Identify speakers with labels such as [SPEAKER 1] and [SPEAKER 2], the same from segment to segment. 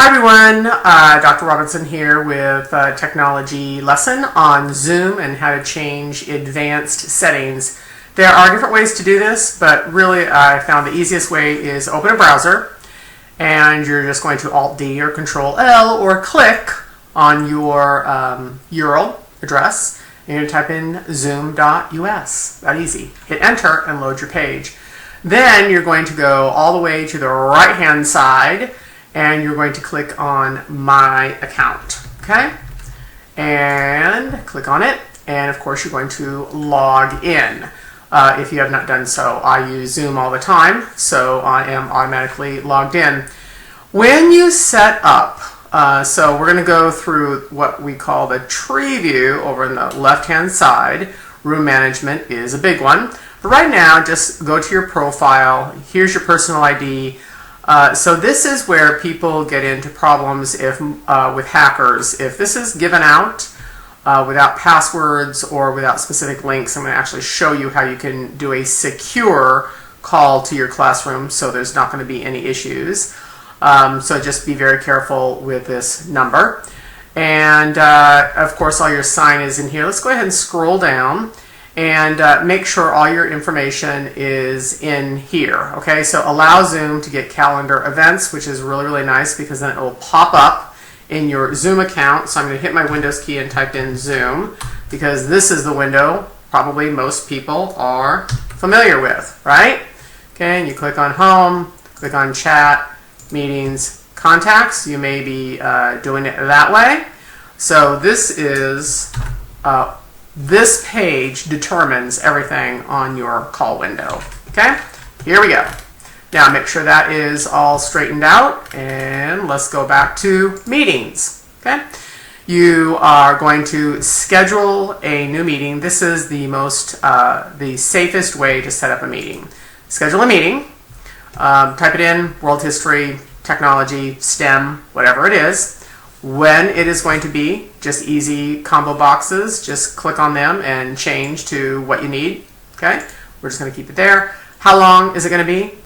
[SPEAKER 1] Hi everyone, Dr. Robinson here with a technology lesson on Zoom and how to change advanced settings. There are different ways to do this, but really I found the easiest way is open a browser and you're just going to Alt-D or Control-L or click on your URL address and you're going to type in zoom.us. That easy. Hit enter and load your page. Then you're going to go all the way to the right hand side and you're going to click on My Account, okay? And click on it, and of course you're going to log in. If you have not done so, I use Zoom all the time, so I am automatically logged in. When you set up, so we're going to go through what we call the tree view over on the left-hand side. Room management is a big one. But right now, just go to your profile. Here's your personal ID. So this is where people get into problems with hackers. If this is given out without passwords or without specific links, I'm going to actually show you how you can do a secure call to your classroom so there's not going to be any issues. So just be very careful with this number. And of course all your sign is in here. Let's go ahead and scroll down and make sure all your information is in here. Okay, so allow Zoom to get calendar events, which is really, really nice because then it will pop up in your Zoom account. So I'm going to hit my Windows key and type in Zoom because this is the window probably most people are familiar with, right? Okay, and you click on Home, click on Chat, Meetings, Contacts. You may be doing it that way. So this is this page determines everything on your call window. Okay, here we go. Now make sure that is all straightened out and let's go back to meetings. Okay, you are going to schedule a new meeting. This is the safest way to set up a meeting. Schedule a meeting, type it in, world history, technology, STEM, whatever it is. When it is going to be, just easy combo boxes, just click on them and change to what you need. Okay, we're just going to keep it there. How long is it going to be?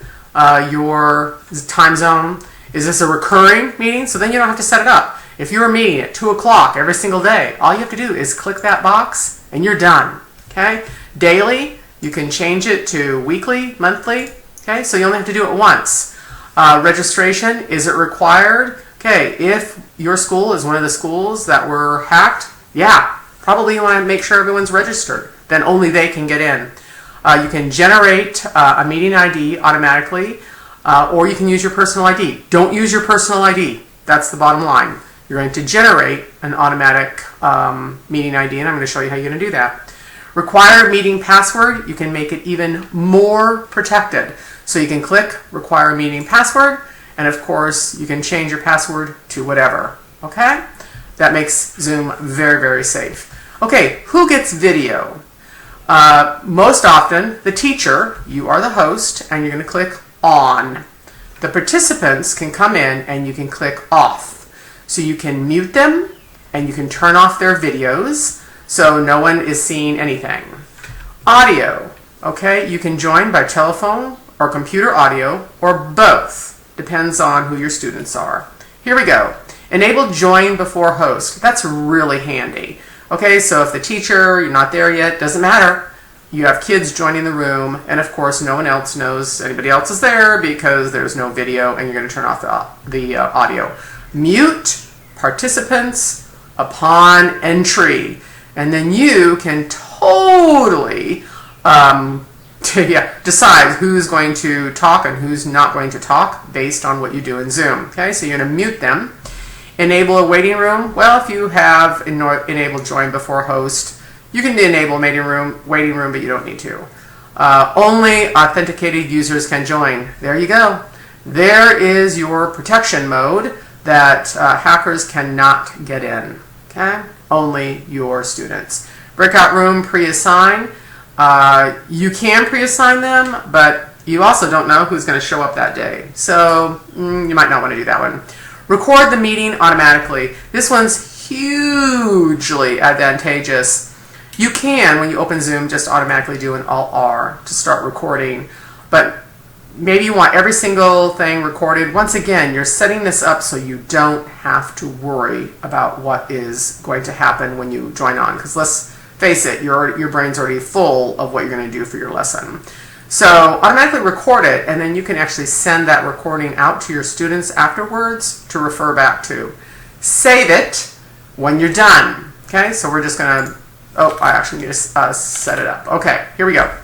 [SPEAKER 1] Your time zone. Is this a recurring meeting? So then you don't have to set it up. If you're meeting at 2 o'clock every single day, all you have to do is click that box and you're done. Okay, daily, you can change it to weekly, monthly. Okay, so you only have to do it once. Registration, is it required? Okay, if your school is one of the schools that were hacked, yeah, probably you want to make sure everyone's registered. Then only they can get in. You can generate a meeting ID automatically, or you can use your personal ID. Don't use your personal ID. That's the bottom line. You're going to generate an automatic meeting ID, and I'm going to show you how you're going to do that. Required meeting password, you can make it even more protected. So you can click Require Meeting Password, and of course, you can change your password to whatever, okay? That makes Zoom very, very safe. Okay, who gets video? Most often, the teacher. You are the host, and you're going to click On. The participants can come in, and you can click Off. So you can mute them, and you can turn off their videos, so no one is seeing anything. Audio, okay? You can join by telephone or computer audio, or both. Depends on who your students are. Here we go. Enable join before host. That's really handy. Okay, so if the teacher, you're not there yet, doesn't matter. You have kids joining the room, and of course no one else knows anybody else is there because there's no video and you're going to turn off the audio. Mute participants upon entry. And then you can totally decide who's going to talk and who's not going to talk based on what you do in Zoom. Okay, so you're going to mute them. Enable a waiting room. Well, if you have enabled join before host, you can enable waiting room, but you don't need to. Only authenticated users can join. There you go. There is your protection mode that hackers cannot get in. Okay, only your students. Breakout room pre-assign. You can pre-assign them, but you also don't know who's going to show up that day. So you might not want to do that one. Record the meeting automatically. This one's hugely advantageous. You can, when you open Zoom, just automatically do an Alt-R to start recording. But maybe you want every single thing recorded. Once again, you're setting this up so you don't have to worry about what is going to happen when you join on. Because let's face it, your brain's already full of what you're going to do for your lesson. So automatically record it, and then you can actually send that recording out to your students afterwards to refer back to. Save it when you're done. Okay, so we're just going to, oh, I actually need to set it up. Okay, here we go.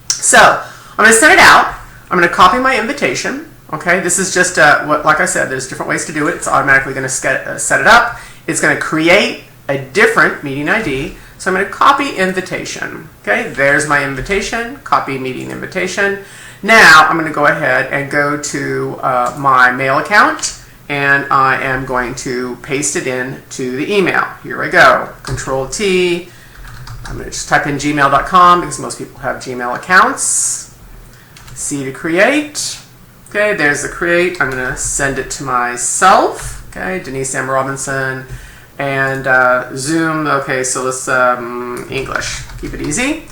[SPEAKER 1] So I'm going to send it out. I'm going to copy my invitation. Okay, this is just like I said, there's different ways to do it. It's automatically going to set it up. It's going to create a different meeting ID. So I'm going to copy invitation. Okay, there's my invitation, copy meeting invitation. Now I'm going to go ahead and go to my mail account, and I am going to paste it in to the email. Here I go, Control T. I'm going to just type in gmail.com because most people have Gmail accounts. C to create. Okay, there's the create. I'm going to send it to myself. Okay, Denise M. Robinson. And Zoom, okay, so let's English, keep it easy.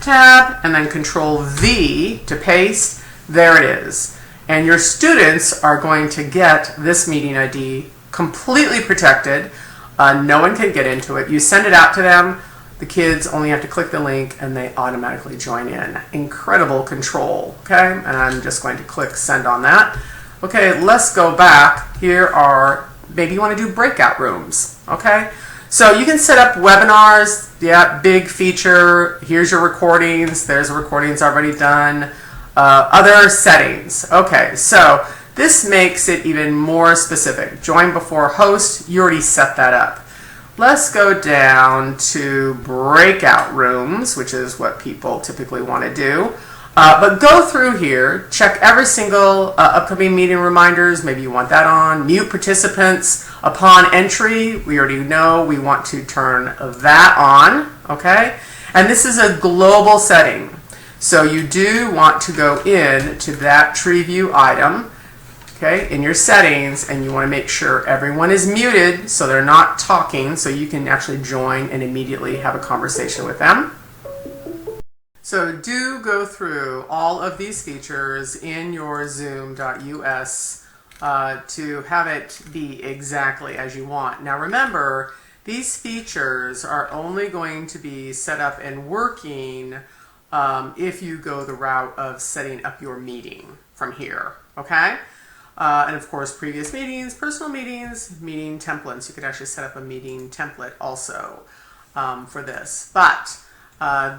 [SPEAKER 1] Tab, and then Control V to paste. There it is. And your students are going to get this meeting ID completely protected. No one can get into it. You send it out to them. The kids only have to click the link and they automatically join in. Incredible control, okay? And I'm just going to click send on that. Okay, let's go back. Here are, maybe you want to do breakout rooms. Okay, so you can set up webinars. Yeah, big feature. Here's your recordings. There's the recordings already done. Other settings. Okay, so this makes it even more specific. Join before host. You already set that up. Let's go down to breakout rooms, which is what people typically want to do. But go through here, check every single upcoming meeting reminders. Maybe you want that on. Mute participants upon entry. We already know we want to turn that on, okay? And this is a global setting. So you do want to go in to that tree view item, okay, in your settings, and you want to make sure everyone is muted so they're not talking, so you can actually join and immediately have a conversation with them. So do go through all of these features in your zoom.us to have it be exactly as you want. Now remember, these features are only going to be set up and working if you go the route of setting up your meeting from here, okay? And of course, previous meetings, personal meetings, meeting templates. You could actually set up a meeting template also for this. But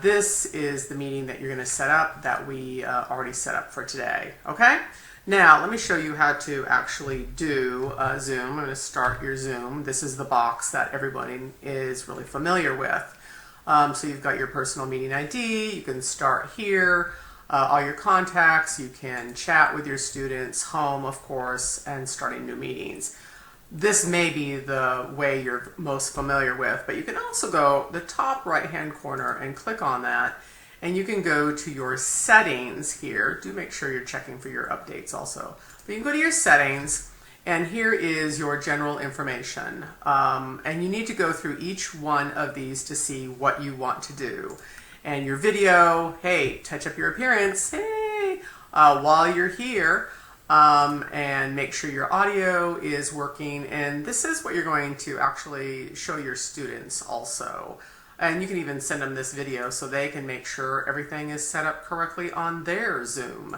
[SPEAKER 1] this is the meeting that you're going to set up that we already set up for today. Okay? Now, let me show you how to actually do Zoom. I'm going to start your Zoom. This is the box that everybody is really familiar with. So you've got your personal meeting ID. You can start here. All your contacts. You can chat with your students, home, of course, and starting new meetings. This may be the way you're most familiar with, but you can also go the top right-hand corner and click on that, and you can go to your settings here. Do make sure you're checking for your updates also. But you can go to your settings, and here is your general information. And you need to go through each one of these to see what you want to do. And your video, hey, touch up your appearance, hey, while you're here. And make sure your audio is working, and this is what you're going to actually show your students also. And you can even send them this video so they can make sure everything is set up correctly on their Zoom.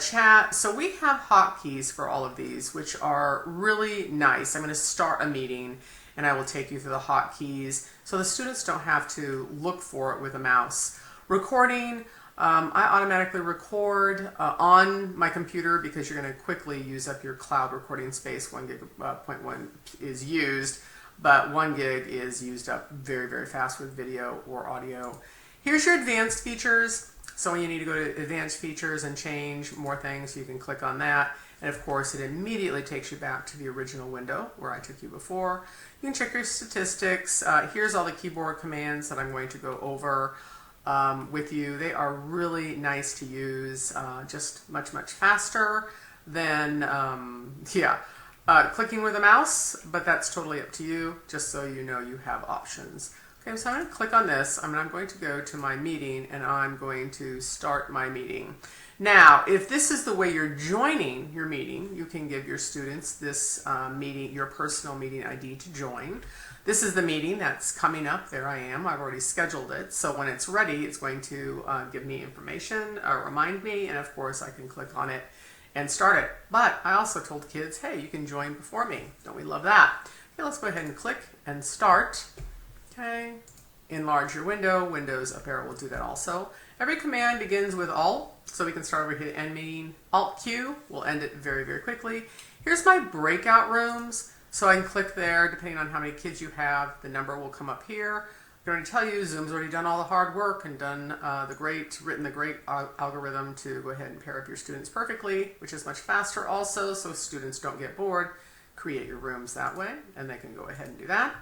[SPEAKER 1] Chat, so we have hotkeys for all of these, which are really nice. I'm going to start a meeting and I will take you through the hotkeys so the students don't have to look for it with a mouse. Recording, I automatically record on my computer because you're going to quickly use up your cloud recording space. 1.1 is used, but 1 gig is used up very, very fast with video or audio. Here's your advanced features. So when you need to go to advanced features and change more things, you can click on that. And of course, it immediately takes you back to the original window where I took you before. You can check your statistics. Here's all the keyboard commands that I'm going to go over with you. They are really nice to use, just much, much faster than, clicking with a mouse, but that's totally up to you, just so you know you have options. Okay, so I'm going to click on this, and I'm going to go to my meeting, and I'm going to start my meeting. Now, if this is the way you're joining your meeting, you can give your students this meeting, your personal meeting ID to join. This is the meeting that's coming up. There I am. I've already scheduled it. So when it's ready, it's going to give me information, remind me, and of course I can click on it and start it. But I also told the kids, hey, you can join before me. Don't we love that? Okay, let's go ahead and click and start. Okay, enlarge your window. Windows up arrow will do that also. Every command begins with Alt, so we can start over here at end meeting. Alt Q will end it very, very quickly. Here's my breakout rooms. So I can click there, depending on how many kids you have, the number will come up here. I'm going to tell you, Zoom's already done all the hard work and done written the great algorithm to go ahead and pair up your students perfectly, which is much faster also, so students don't get bored. Create your rooms that way, and they can go ahead and do that.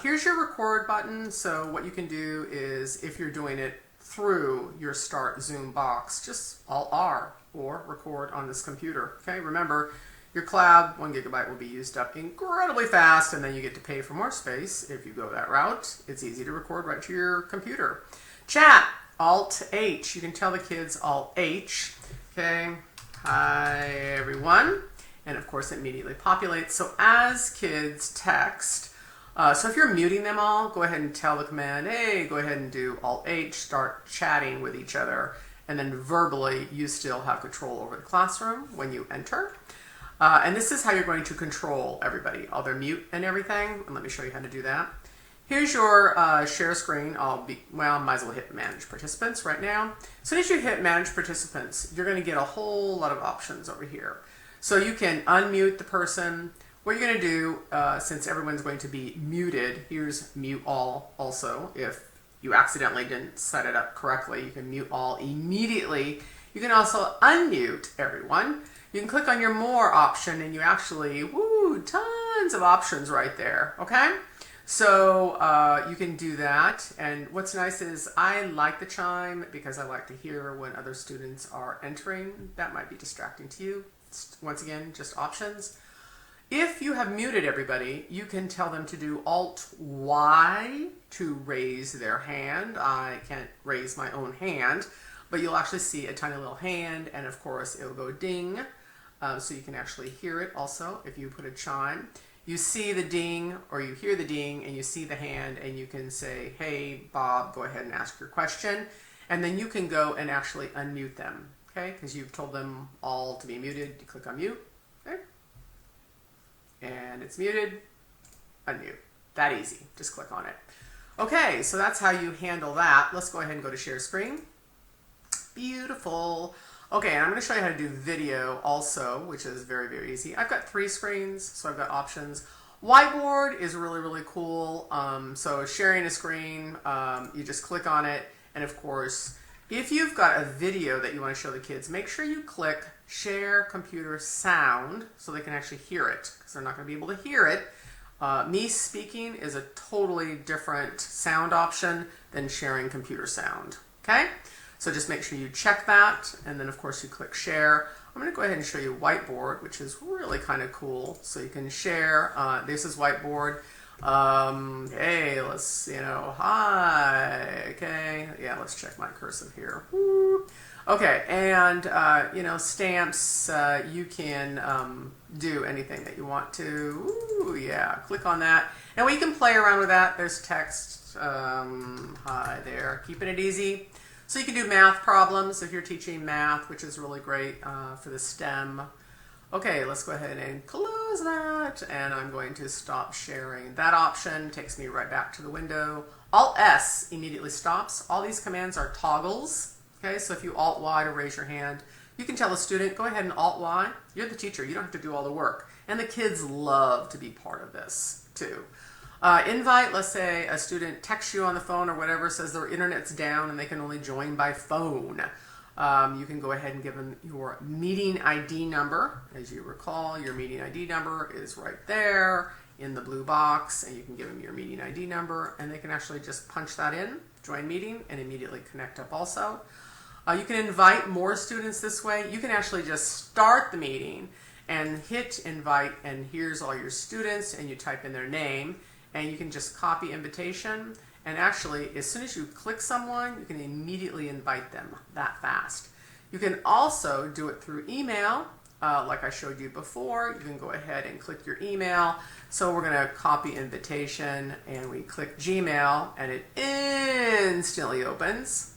[SPEAKER 1] Here's your record button. So what you can do is, if you're doing it through your Start Zoom box, just Alt R or record on this computer. Okay, remember, your cloud, 1 gigabyte, will be used up incredibly fast, and then you get to pay for more space if you go that route. It's easy to record right to your computer. Chat, Alt H. You can tell the kids Alt H. Okay, hi everyone. And of course, it immediately populates. So as kids text, so if you're muting them all, go ahead and tell the command, hey, go ahead and do Alt H, start chatting with each other. And then verbally, you still have control over the classroom when you enter. And this is how you're going to control everybody, all their mute and everything. And let me show you how to do that. Here's your share screen. Might as well hit Manage Participants right now. As soon as you hit Manage Participants, you're going to get a whole lot of options over here. So you can unmute the person. What you're going to do, since everyone's going to be muted, here's Mute All also. If you accidentally didn't set it up correctly, you can mute all immediately. You can also unmute everyone. You can click on your More option, and you actually, tons of options right there, okay? So you can do that, and what's nice is I like the chime because I like to hear when other students are entering. That might be distracting to you. Once again, just options. If you have muted everybody, you can tell them to do Alt-Y to raise their hand. I can't raise my own hand, but you'll actually see a tiny little hand, and of course it'll go ding. So you can actually hear it also if you put a chime. You see the ding, or you hear the ding, and you see the hand, and you can say, hey, Bob, go ahead and ask your question. And then you can go and actually unmute them, okay? Because you've told them all to be muted. You click on mute, okay? And it's muted, unmute. That easy, just click on it. Okay, so that's how you handle that. Let's go ahead and go to share screen. Beautiful. Okay, and I'm going to show you how to do video also, which is very, very easy. I've got 3 screens, so I've got options. Whiteboard is really, really cool. So sharing a screen, you just click on it. And of course, if you've got a video that you want to show the kids, make sure you click Share Computer Sound so they can actually hear it, because they're not going to be able to hear it. Me speaking is a totally different sound option than sharing computer sound, okay? So just make sure you check that, and then of course you click share. I'm going to go ahead and show you whiteboard, which is really kind of cool. So you can share. This is whiteboard. Hey, let's, hi. Okay, yeah, let's check my cursive here. Woo. Okay, and stamps. You can do anything that you want to. Ooh, yeah, click on that, and we can play around with that. There's text. Hi there. Keeping it easy. So you can do math problems if you're teaching math, which is really great for the STEM. Okay, let's go ahead and close that, and I'm going to stop sharing. That option takes me right back to the window. Alt-S immediately stops. All these commands are toggles. Okay, so if you Alt-Y to raise your hand, you can tell a student, go ahead and Alt-Y. You're the teacher, you don't have to do all the work. And the kids love to be part of this too. Invite, let's say a student texts you on the phone or whatever, says their internet's down and they can only join by phone. You can go ahead and give them your meeting ID number. As you recall, your meeting ID number is right there in the blue box, and you can give them your meeting ID number, and they can actually just punch that in, join meeting, and immediately connect up also. You can invite more students this way. You can actually just start the meeting and hit invite, and here's all your students, and you type in their name. And you can just copy invitation, and actually as soon as you click someone, you can immediately invite them that fast. You can also do it through email. Like I showed you before, you can go ahead and click your email. So we're going to copy invitation and we click Gmail and it instantly opens.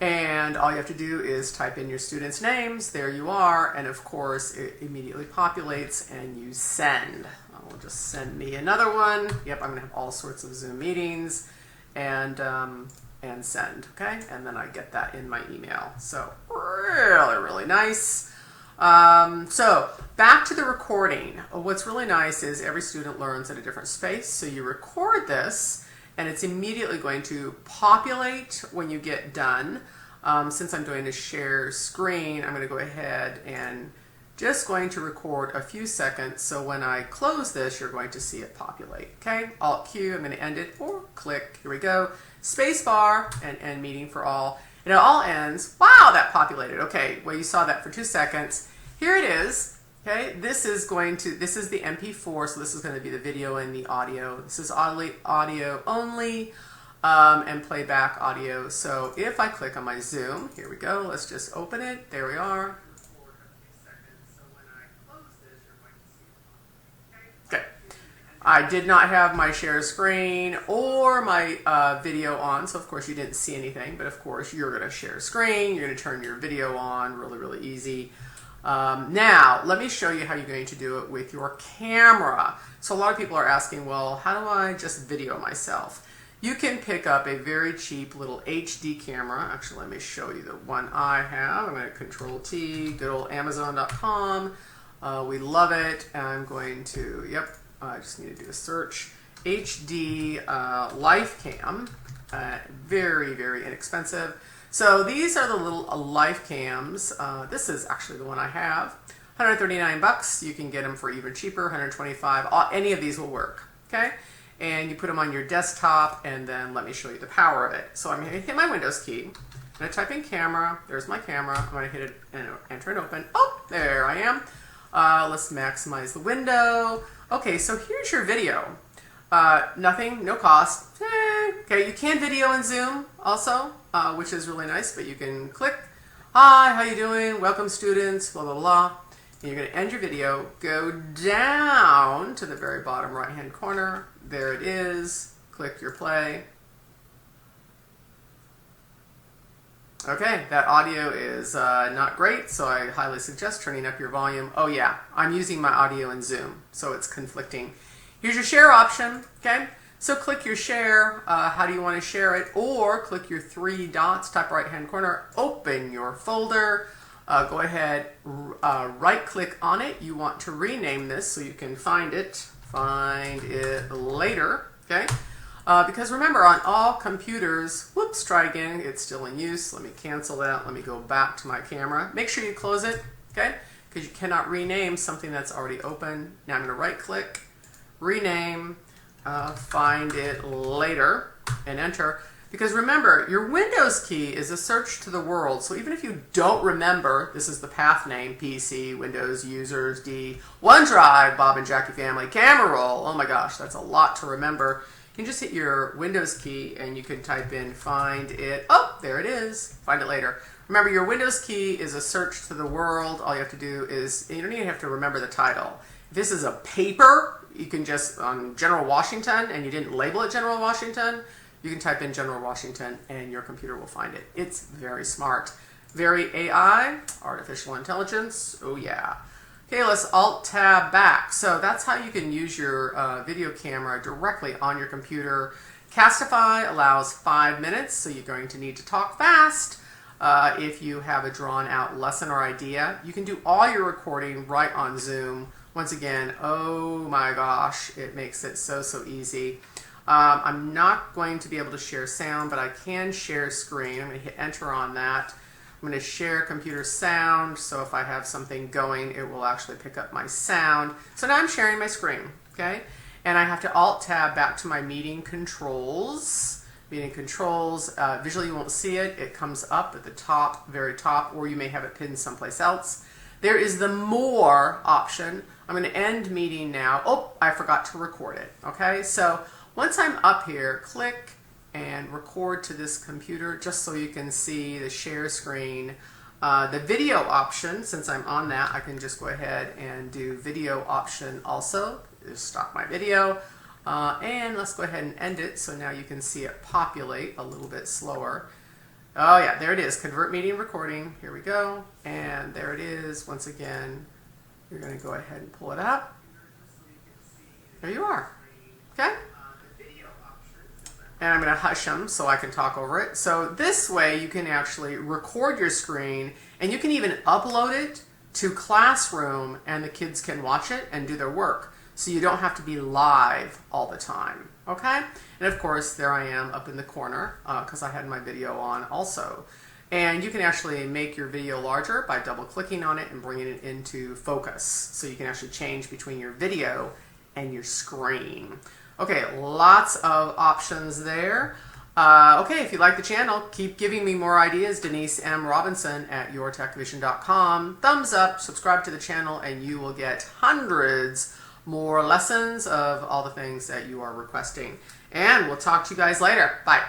[SPEAKER 1] And all you have to do is type in your students' names. There you are. And of course, it immediately populates and you send. I'll just send me another one. Yep, I'm going to have all sorts of Zoom meetings and send. Okay, and then I get that in my email. So really nice. So back to the recording. What's really nice is every student learns at a different space. So you record this and it's immediately going to populate when you get done. Since I'm doing a share screen, I'm going to go ahead and just going to record a few seconds. So when I close this, you're going to see it populate. Okay, Alt Q, I'm going to end it or click. Here we go. Space bar and end meeting for all. And it all ends. Wow, that populated. Okay, well, you saw that for 2 seconds. Here it is. Okay, this is the MP4, so this is going to be the video and the audio. This is audio only and playback audio. So if I click on my Zoom, here we go, let's just open it. There we are. Okay. I did not have my share screen or my video on, so of course you didn't see anything, but of course you're going to share screen, you're going to turn your video on, really easy. Now, let me show you how you're going to do it with your camera. So a lot of people are asking, well, how do I just video myself? You can pick up a very cheap little HD camera. Actually, let me show you the one I have. I'm going to Control T, good old Amazon.com. We love it. I'm going to, I just need to do a search. HD Life Cam. Very inexpensive. So these are the little life cams. This is actually the one I have. 139 bucks. You can get them for even cheaper, 125. Any of these will work. Okay? And you put them on your desktop, and then let me show you the power of it. So I'm going to hit my Windows key. I'm going to type in camera. There's my camera. I'm going to hit it and enter and open. Oh, there I am. Let's maximize the window. Okay, so here's your video. Nothing, no cost. Okay, you can video in Zoom also, which is really nice, but you can click, hi, how you doing? Welcome students, blah, blah, blah. And you're going to end your video, go down to the very bottom right-hand corner. There it is. Click your play. Okay, that audio is not great, so I highly suggest turning up your volume. Oh yeah, I'm using my audio in Zoom, so it's conflicting. Here's your share option, okay? So click your share, how do you want to share it? Or click your 3 dots, top right-hand corner, open your folder, go ahead, right-click on it. You want to rename this so you can find it later, okay? Because remember, on all computers, whoops, try again, it's still in use. Let me cancel that, let me go back to my camera. Make sure you close it, okay? Because you cannot rename something that's already open. Now I'm going to right-click, rename, find it later, and enter. Because remember, your Windows key is a search to the world. So even if you don't remember, this is the path name, PC, Windows, users, D, OneDrive, Bob and Jackie family, camera roll. Oh my gosh, that's a lot to remember. You can just hit your Windows key and you can type in find it. Oh, there it is. Find it later. Remember, your Windows key is a search to the world. All you have to do is, you don't even have to remember the title. If this is a paper, you can just, on General Washington, and you didn't label it General Washington, you can type in General Washington and your computer will find it. It's very smart. Very AI, artificial intelligence, oh yeah. Okay, let's Alt-Tab back. So that's how you can use your video camera directly on your computer. Castify allows 5 minutes, so you're going to need to talk fast. If you have a drawn out lesson or idea, you can do all your recording right on Zoom. Once again, oh my gosh, it makes it so easy. I'm not going to be able to share sound, but I can share screen. I'm going to hit enter on that. I'm going to share computer sound, so if I have something going, it will actually pick up my sound. So now I'm sharing my screen, okay? And I have to Alt-Tab back to my meeting controls. Meeting controls, visually you won't see it. It comes up at the top, very top, or you may have it pinned someplace else. There is the More option. I'm going to end meeting now. Oh, I forgot to record it, okay? So once I'm up here, click, and record to this computer just so you can see the share screen. The video option, since I'm on that, I can just go ahead and do video option also. Just stop my video. And let's go ahead and end it so now you can see it populate a little bit slower. Oh yeah, there it is. Convert meeting recording. Here we go. And there it is. Once again, you're going to go ahead and pull it up. There you are. Okay? And I'm going to hush them so I can talk over it. So this way you can actually record your screen and you can even upload it to Classroom and the kids can watch it and do their work. So you don't have to be live all the time. Okay? And of course, there I am up in the corner because I had my video on also. And you can actually make your video larger by double clicking on it and bringing it into focus. So you can actually change between your video and your screen. Okay, lots of options there. Okay, if you like the channel, keep giving me more ideas. Denise M. Robinson at yourtechvision.com. Thumbs up, subscribe to the channel, and you will get hundreds more lessons of all the things that you are requesting. And we'll talk to you guys later. Bye.